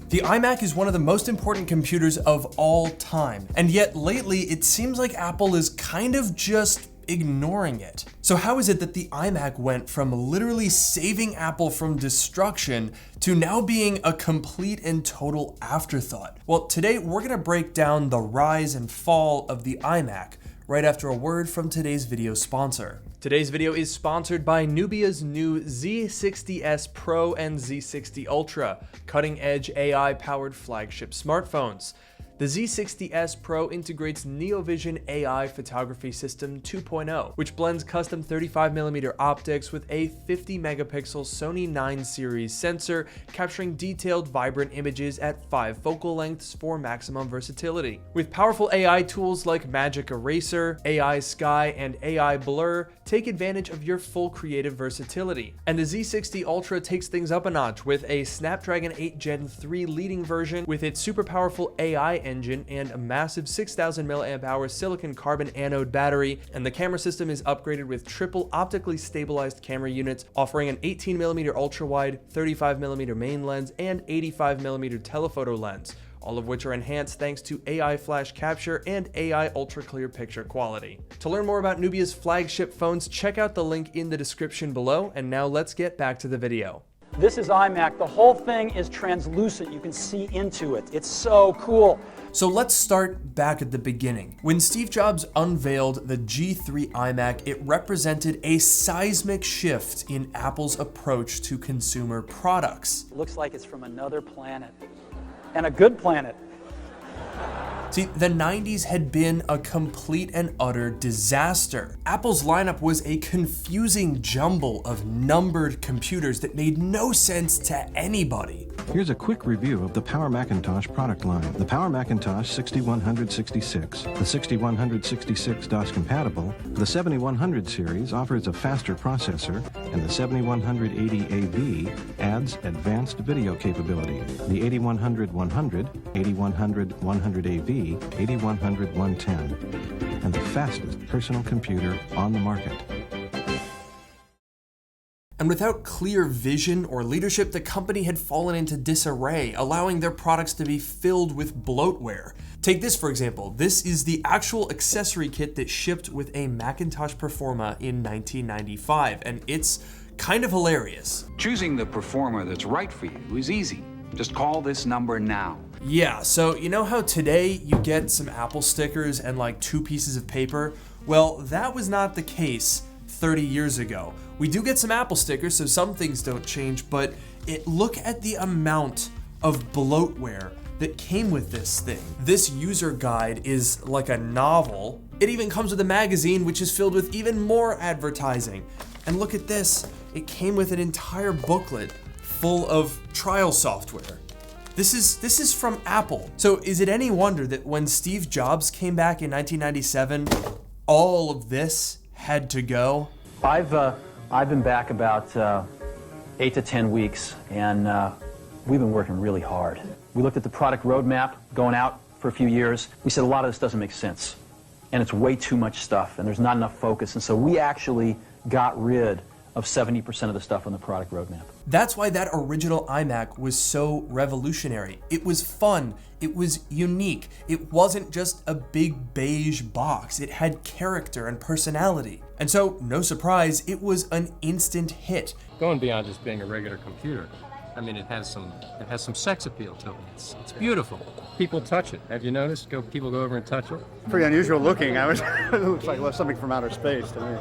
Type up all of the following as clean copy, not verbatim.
The iMac is one of the most important computers of all time, and yet lately it seems like Apple is kind of just ignoring it. So how is it that the iMac went from literally saving Apple from destruction to now being a complete and total afterthought? Well, today we're gonna break down the rise and fall of the iMac right after a word from today's video sponsor. Today's video is sponsored by Nubia's new Z60s Pro and Z60 Ultra, cutting-edge AI-powered flagship smartphones. The Z60s Pro integrates NeoVision AI Photography System 2.0, which blends custom 35mm optics with a 50-megapixel Sony 9 series sensor, capturing detailed, vibrant images at 5 focal lengths for maximum versatility. With powerful AI tools like Magic Eraser, AI Sky, and AI Blur, take advantage of your full creative versatility. And the Z60 Ultra takes things up a notch with a Snapdragon 8 Gen 3 leading version with its super powerful AI engine and a massive 6000 mAh silicon carbon anode battery, and the camera system is upgraded with triple optically stabilized camera units offering an 18mm ultra wide, 35mm main lens, and 85mm telephoto lens, all of which are enhanced thanks to AI flash capture and AI ultra clear picture quality. To learn more about Nubia's flagship phones, check out the link in the description below, and now let's get back to the video. This is iMac. The whole thing is translucent. You can see into it. It's so cool. So let's start back at the beginning. When Steve Jobs unveiled the G3 iMac, it represented a seismic shift in Apple's approach to consumer products. It looks like it's from another planet, and a good planet. See, the 90s had been a complete and utter disaster. Apple's lineup was a confusing jumble of numbered computers that made no sense to anybody. Here's a quick review of the Power Macintosh product line. The Power Macintosh 6166, the 6166 DOS compatible, the 7100 series offers a faster processor, and the 7180AV adds advanced video capability. The 8100-100, 8100-100AV, 8100-110, and the fastest personal computer on the market. And without clear vision or leadership, the company had fallen into disarray, allowing their products to be filled with bloatware. Take this for example. This is the actual accessory kit that shipped with a Macintosh Performa in 1995, and it's kind of hilarious. Choosing the Performa that's right for you is easy. Just call this number now. Yeah, so you know how today you get some Apple stickers and like 2 pieces of paper? Well, that was not the case 30 years ago. We do get some Apple stickers, so some things don't change, but look at the amount of bloatware that came with this thing. This user guide is like a novel. It even comes with a magazine, which is filled with even more advertising. And look at this, it came with an entire booklet full of trial software. This is from Apple. So is it any wonder that when Steve Jobs came back in 1997, all of this had to go? I've been back about 8 to 10 weeks, and we've been working really hard. We looked at the product roadmap going out for a few years. We said a lot of this doesn't make sense, and it's way too much stuff, and there's not enough focus, and so we actually got rid of 70% of the stuff on the product roadmap. That's why that original iMac was so revolutionary. It was fun, it was unique, it wasn't just a big beige box, it had character and personality. And so, no surprise, it was an instant hit. Going beyond just being a regular computer, I mean, it has some sex appeal to it. It's beautiful. People touch it. Have you noticed? People go over and touch it. Pretty unusual looking. It looks like something from outer space to me.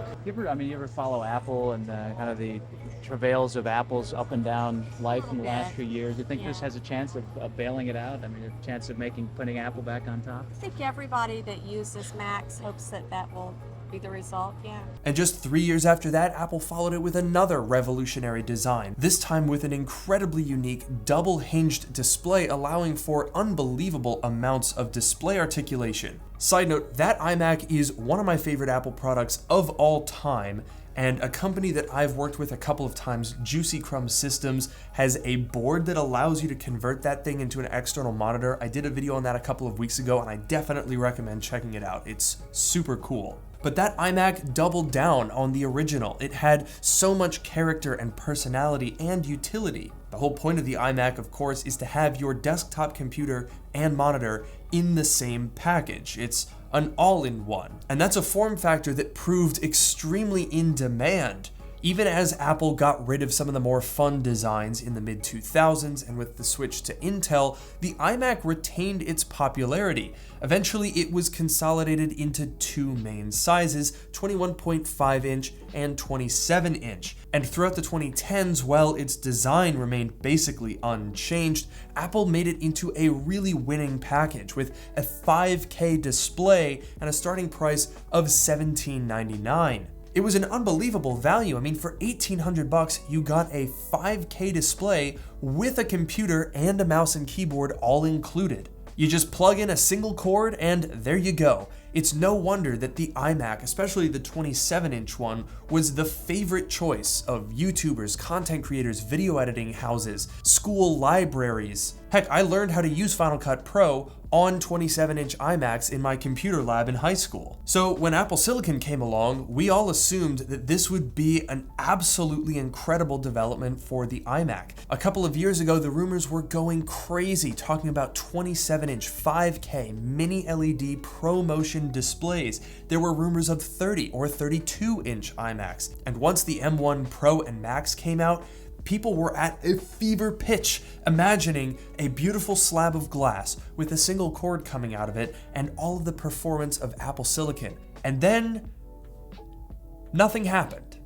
You ever follow Apple and kind of the travails of Apple's up and down life in the last few years? Do you think this has a chance of bailing it out? I mean, a chance of putting Apple back on top? I think everybody that uses Macs hopes that will be the result, yeah. And just 3 years after that, Apple followed it with another revolutionary design, this time with an incredibly unique double-hinged display allowing for unbelievable amounts of display articulation. Side note, that iMac is one of my favorite Apple products of all time, and a company that I've worked with a couple of times, Juicy Crumb Systems, has a board that allows you to convert that thing into an external monitor. I did a video on that a couple of weeks ago, and I definitely recommend checking it out. It's super cool. But that iMac doubled down on the original. It had so much character and personality and utility. The whole point of the iMac, of course, is to have your desktop computer and monitor in the same package. It's an all-in-one. And that's a form factor that proved extremely in demand, even as Apple got rid of some of the more fun designs in the mid-2000s, and with the switch to Intel, the iMac retained its popularity. Eventually, it was consolidated into two main sizes, 21.5-inch and 27-inch. And throughout the 2010s, while its design remained basically unchanged, Apple made it into a really winning package with a 5K display and a starting price of $1799. It was an unbelievable value. I mean, for $1,800, you got a 5K display with a computer and a mouse and keyboard all included. You just plug in a single cord and there you go. It's no wonder that the iMac, especially the 27-inch one, was the favorite choice of YouTubers, content creators, video editing houses, school libraries. Heck, I learned how to use Final Cut Pro on 27-inch iMacs in my computer lab in high school. So when Apple Silicon came along, we all assumed that this would be an absolutely incredible development for the iMac. A couple of years ago, the rumors were going crazy, talking about 27-inch 5K mini LED ProMotion displays. There were rumors of 30 or 32-inch iMacs. And once the M1 Pro and Max came out, people were at a fever pitch, imagining a beautiful slab of glass with a single cord coming out of it and all of the performance of Apple Silicon. And then, nothing happened.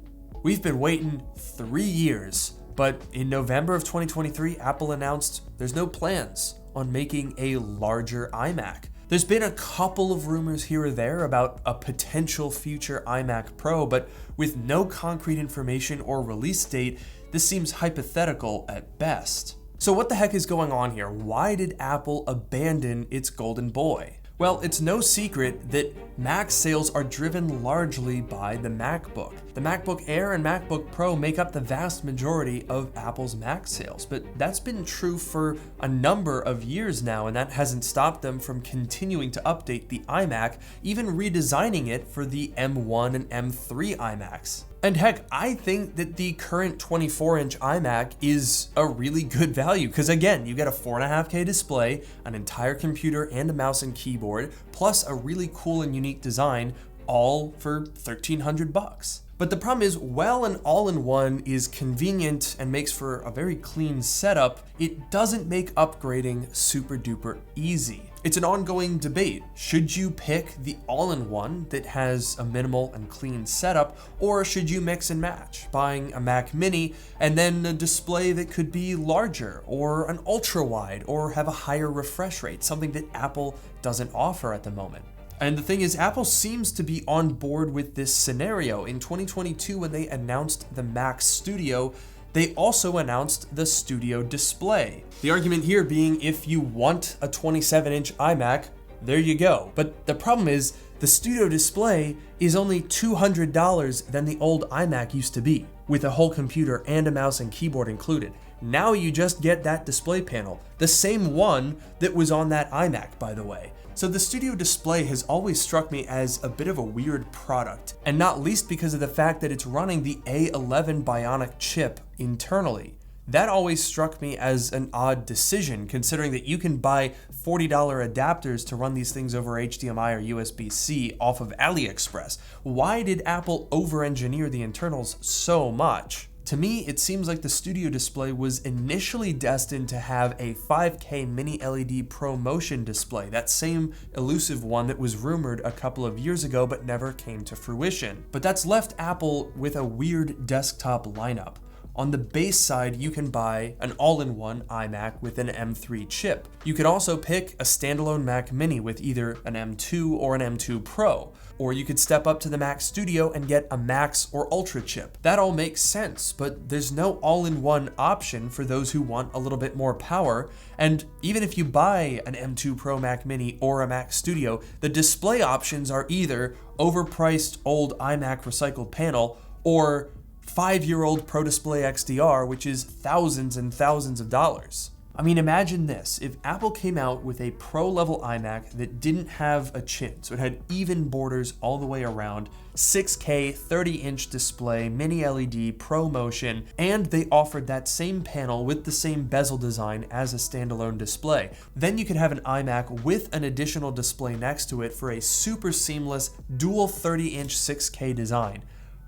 We've been waiting 3 years, but in November of 2023, Apple announced there's no plans on making a larger iMac. There's been a couple of rumors here or there about a potential future iMac Pro, but with no concrete information or release date, this seems hypothetical at best. So what the heck is going on here? Why did Apple abandon its golden boy? Well, it's no secret that Mac sales are driven largely by the MacBook. The MacBook Air and MacBook Pro make up the vast majority of Apple's Mac sales, but that's been true for a number of years now, and that hasn't stopped them from continuing to update the iMac, even redesigning it for the M1 and M3 iMacs. And heck, I think that the current 24-inch iMac is a really good value because again, you get a 4.5K display, an entire computer and a mouse and keyboard, plus a really cool and unique design, all for $1,300. But the problem is, while an all-in-one is convenient and makes for a very clean setup, it doesn't make upgrading super duper easy. It's an ongoing debate. Should you pick the all-in-one that has a minimal and clean setup, or should you mix and match, buying a Mac Mini and then a display that could be larger, or an ultra-wide, or have a higher refresh rate, something that Apple doesn't offer at the moment? And the thing is, Apple seems to be on board with this scenario. In 2022, when they announced the Mac Studio, they also announced the Studio Display. The argument here being, if you want a 27-inch iMac, there you go. But the problem is, the Studio Display is only $200 than the old iMac used to be, with a whole computer and a mouse and keyboard included. Now you just get that display panel, the same one that was on that iMac, by the way. So the Studio Display has always struck me as a bit of a weird product, and not least because of the fact that it's running the A11 Bionic chip internally. That always struck me as an odd decision, considering that you can buy $40 adapters to run these things over HDMI or USB-C off of AliExpress. Why did Apple over-engineer the internals so much? To me, it seems like the Studio Display was initially destined to have a 5K mini LED ProMotion display, that same elusive one that was rumored a couple of years ago but never came to fruition. But that's left Apple with a weird desktop lineup. On the base side, you can buy an all-in-one iMac with an M3 chip. You could also pick a standalone Mac Mini with either an M2 or an M2 Pro, or you could step up to the Mac Studio and get a Max or Ultra chip. That all makes sense, but there's no all-in-one option for those who want a little bit more power, and even if you buy an M2 Pro Mac Mini or a Mac Studio, the display options are either overpriced old iMac recycled panel or 5-year-old Pro Display XDR, which is thousands and thousands of dollars. I mean, imagine this. If Apple came out with a pro-level iMac that didn't have a chin, so it had even borders all the way around, 6K, 30-inch display, mini LED, ProMotion, and they offered that same panel with the same bezel design as a standalone display. Then you could have an iMac with an additional display next to it for a super seamless dual 30-inch 6K design.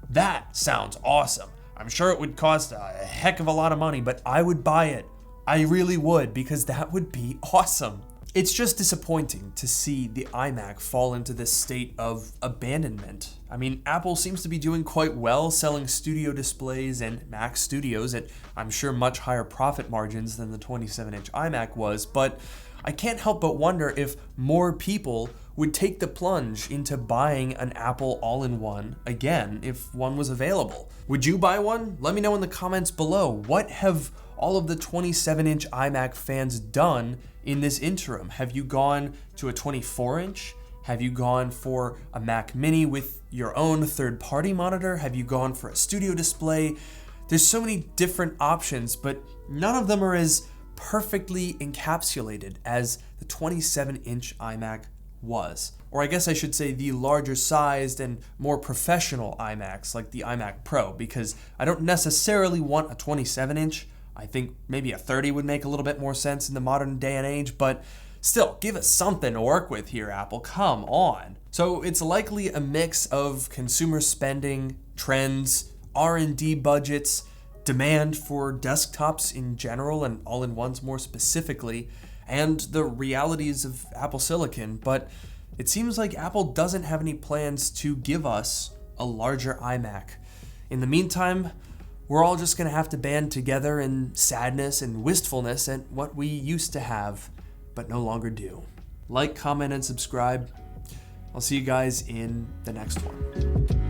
That sounds awesome. I'm sure it would cost a heck of a lot of money, but I would buy it. I really would, because that would be awesome. It's just disappointing to see the iMac fall into this state of abandonment. I mean, Apple seems to be doing quite well selling studio displays and Mac Studios at, I'm sure, much higher profit margins than the 27-inch iMac was, but I can't help but wonder if more people would take the plunge into buying an Apple all-in-one again if one was available. Would you buy one? Let me know in the comments below. What have all of the 27-inch iMac fans done in this interim? Have you gone to a 24-inch? Have you gone for a Mac Mini with your own third-party monitor? Have you gone for a studio display? There's so many different options, but none of them are as perfectly encapsulated as the 27-inch iMac was. Or I guess I should say the larger sized and more professional iMacs like the iMac Pro, because I don't necessarily want a 27-inch. I think maybe a 30 would make a little bit more sense in the modern day and age, but still, give us something to work with here, Apple, come on. So it's likely a mix of consumer spending, trends, R&D budgets, demand for desktops in general and all-in-ones more specifically, and the realities of Apple Silicon, but it seems like Apple doesn't have any plans to give us a larger iMac. In the meantime, we're all just gonna have to band together in sadness and wistfulness at what we used to have, but no longer do. Like, comment, and subscribe. I'll see you guys in the next one.